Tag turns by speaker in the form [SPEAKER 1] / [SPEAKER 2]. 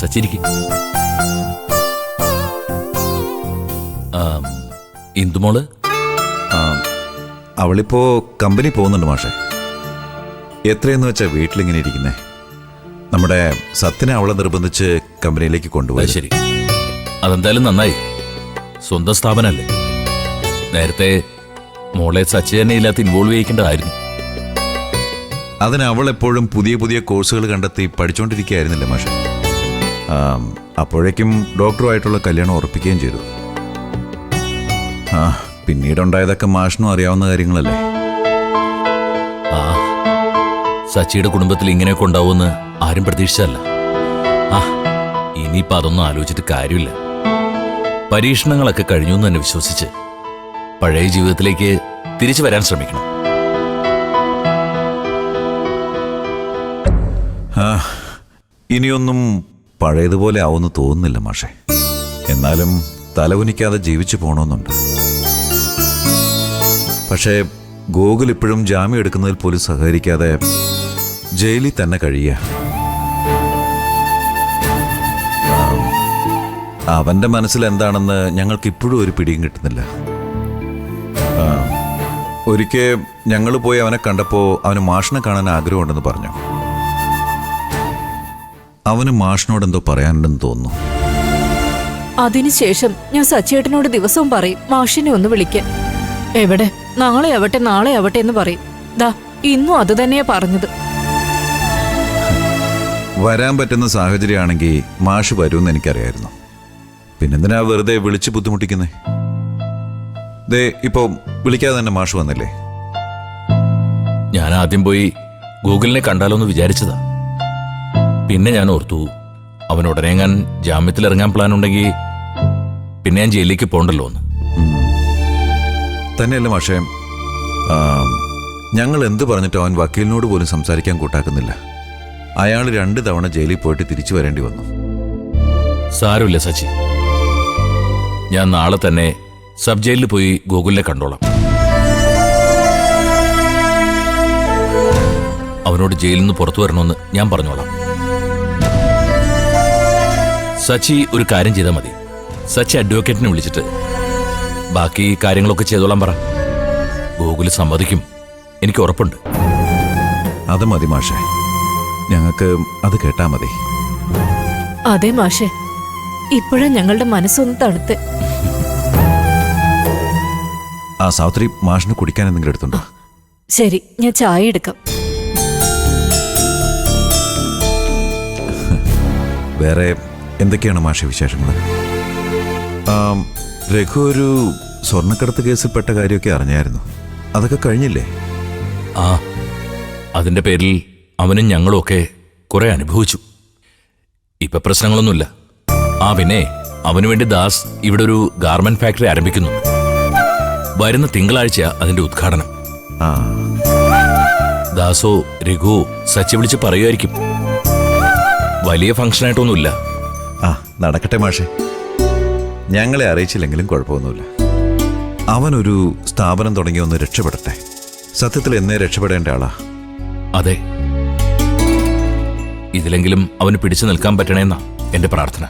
[SPEAKER 1] സച്ചിരിക്കും. ഇന്ദുമോള്
[SPEAKER 2] അവളിപ്പോ കമ്പനി പോകുന്നുണ്ട് മാഷെ. എത്രയെന്ന് വെച്ചാ വീട്ടിലിങ്ങനെ ഇരിക്കുന്നേ. നമ്മുടെ സത്യനെ അവളെ നിർബന്ധിച്ച് കമ്പനിയിലേക്ക് കൊണ്ടുപോയി.
[SPEAKER 1] ശരി, അതെന്തായാലും നന്നായി. സ്വന്തം സ്ഥാപനല്ലേ. നേരത്തെ മോളെ സച്ചി തന്നെ ഇല്ലാത്ത ഇൻവോൾവ് ചെയ്യിക്കേണ്ടതായിരുന്നു.
[SPEAKER 2] അതിന് അവൾ എപ്പോഴും പുതിയ പുതിയ കോഴ്സുകൾ കണ്ടെത്തി പഠിച്ചുകൊണ്ടിരിക്കുകയായിരുന്നില്ല മാഷെ. അപ്പോഴേക്കും ഡോക്ടറുമായിട്ടുള്ള കല്യാണം ഉറപ്പിക്കുകയും ചെയ്തു. പിന്നീടുണ്ടായതൊക്കെ മാഷിനും അറിയാവുന്ന കാര്യങ്ങളല്ലേ.
[SPEAKER 1] സച്ചിയുടെ കുടുംബത്തിൽ ഇങ്ങനെയൊക്കെ ഉണ്ടാവുമെന്ന് ആരും പ്രതീക്ഷിച്ചല്ല. ഇനിയിപ്പോ അതൊന്നും ആലോചിച്ചിട്ട് കാര്യമില്ല. പരീക്ഷണങ്ങളൊക്കെ കഴിഞ്ഞു എന്ന് തന്നെ വിശ്വസിച്ച് പഴയ ജീവിതത്തിലേക്ക് തിരിച്ചു വരാൻ ശ്രമിക്കണം.
[SPEAKER 2] ഇനിയൊന്നും പഴയതുപോലെ ആവുമെന്ന് തോന്നുന്നില്ല മാഷെ. എന്നാലും തലകുനിക്കാതെ ജീവിച്ചു പോണമെന്നുണ്ട്. പക്ഷേ ഗോകുൽ ഇപ്പോഴും ജാമ്യം എടുക്കുന്നതിൽ പോലും സഹകരിക്കാതെ ജയിലിൽ തന്നെ കഴിയുക. അവന്റെ മനസ്സിൽ എന്താണെന്ന് ഞങ്ങൾക്ക് ഇപ്പോഴും ഒരു പിടിയും കിട്ടുന്നില്ല. ഒരിക്കൽ ഞങ്ങൾ പോയി അവനെ കണ്ടപ്പോൾ അവന് മാഷിനെ കാണാൻ ആഗ്രഹമുണ്ടെന്ന് പറഞ്ഞു. അവന് മാഷിനോട് എന്തോ പറയാനുണ്ടെന്ന് തോന്നുന്നു.
[SPEAKER 3] അതിനുശേഷം ഞാൻ സച്ചേട്ടനോട് ദിവസവും പറയും മാഷിനെ ഒന്ന് വിളിക്കാൻ. എവിടെ, നാളെ ആവട്ടെ നാളെ ആവട്ടെ എന്ന് പറയും. ദാ ഇന്നും അത് തന്നെയാ പറഞ്ഞത്.
[SPEAKER 2] വരാൻ പറ്റുന്ന സാഹചര്യമാണെങ്കിൽ മാഷ് വരുമെന്ന് എനിക്കറിയായിരുന്നു. പിന്നെന്തിനാ വെറുതെ വിളിച്ച് ബുദ്ധിമുട്ടിക്കുന്നേ? ദേ ഇപ്പൊ വിളിക്കാതെ തന്നെ മാഷ് വന്നില്ലേ.
[SPEAKER 1] ഞാൻ ആദ്യം പോയി ഗൂഗിളിനെ കണ്ടാലോ എന്ന് വിചാരിച്ചതാ. പിന്നെ ഞാൻ ഓർത്തു അവനുടനെ ഞാൻ ജാമ്യത്തിൽ ഇറങ്ങാൻ പ്ലാൻ ഉണ്ടെങ്കിൽ പിന്നെ ഞാൻ ജയിലിലേക്ക് പോകണ്ടല്ലോ എന്ന്.
[SPEAKER 2] തന്നെയല്ല മാഷേ, ഞങ്ങൾ എന്ത് പറഞ്ഞിട്ടോ അവൻ വക്കീലിനോട് പോലും സംസാരിക്കാൻ കൂട്ടാക്കുന്നില്ല. അയാൾ 2 തവണ ജയിലിൽ പോയിട്ട് തിരിച്ചു വരേണ്ടി വന്നു.
[SPEAKER 1] സാരമില്ല സച്ചി, ഞാൻ നാളെ തന്നെ സബ് ജയിലിൽ പോയി ഗോകുലിനെ കണ്ടോളാം. അവനോട് ജയിലിൽ നിന്ന് പുറത്തു വരണമെന്ന് ഞാൻ പറഞ്ഞോളാം. സച്ചി ഒരു കാര്യം ചെയ്താൽ മതി. സച്ചി അഡ്വക്കേറ്റിനെ വിളിച്ചിട്ട് ബാക്കി കാര്യങ്ങളൊക്കെ ചെയ്തോളാൻ പറ. ഗോകുല് സമ്മതിക്കും, എനിക്ക് ഉറപ്പുണ്ട്.
[SPEAKER 2] അത് മതി മാഷേ, ഞങ്ങൾക്ക് അത് കേട്ടാ മതി.
[SPEAKER 3] അതെ മാഷെ, ഇപ്പോഴാ ഞങ്ങളുടെ മനസ്സൊന്ന് തണുത്ത്.
[SPEAKER 2] സാവിത്രി, മാഷിന് കുടിക്കാൻ എന്തെങ്കിലും എടുത്തുണ്ടോ?
[SPEAKER 3] ശരി, ഞാൻ ചായ എടുക്കാം.
[SPEAKER 2] വേറെ എന്തൊക്കെയാണ് മാഷെ വിശേഷങ്ങൾ? രഘു ഒരു സ്വർണ്ണക്കടത്ത് കേസിൽപ്പെട്ട കാര്യമൊക്കെ അറിഞ്ഞായിരുന്നു. അതൊക്കെ കഴിഞ്ഞില്ലേ?
[SPEAKER 1] അതിന്റെ പേരിൽ അവനും ഞങ്ങളും ഒക്കെ കുറെ അനുഭവിച്ചു. ഇപ്പൊ പ്രശ്നങ്ങളൊന്നുമില്ല. പിന്നെ അവനു വേണ്ടി ദാസ് ഇവിടെ ഒരു ഗാർമെന്റ് ഫാക്ടറി ആരംഭിക്കുന്നു. വരുന്ന തിങ്കളാഴ്ച അതിന്റെ ഉദ്ഘാടനം. ദാസോ രഘുവോ സച്ചി വിളിച്ച് പറയുമായിരിക്കും. വലിയ ഫംഗ്ഷനായിട്ടൊന്നുമില്ല.
[SPEAKER 2] നടക്കട്ടെ മാഷെ, ഞങ്ങളെ അറിയിച്ചില്ലെങ്കിലും കുഴപ്പമൊന്നുമില്ല. അവനൊരു സ്ഥാപനം തുടങ്ങി ഒന്ന് രക്ഷപ്പെടട്ടെ. സത്യത്തിൽ എന്നേ രക്ഷപ്പെടേണ്ട ആളാ.
[SPEAKER 1] അതെ, ഇതിലെങ്കിലും അവന് പിടിച്ചു നിൽക്കാൻ പറ്റണേന്നാ എന്റെ പ്രാർത്ഥന.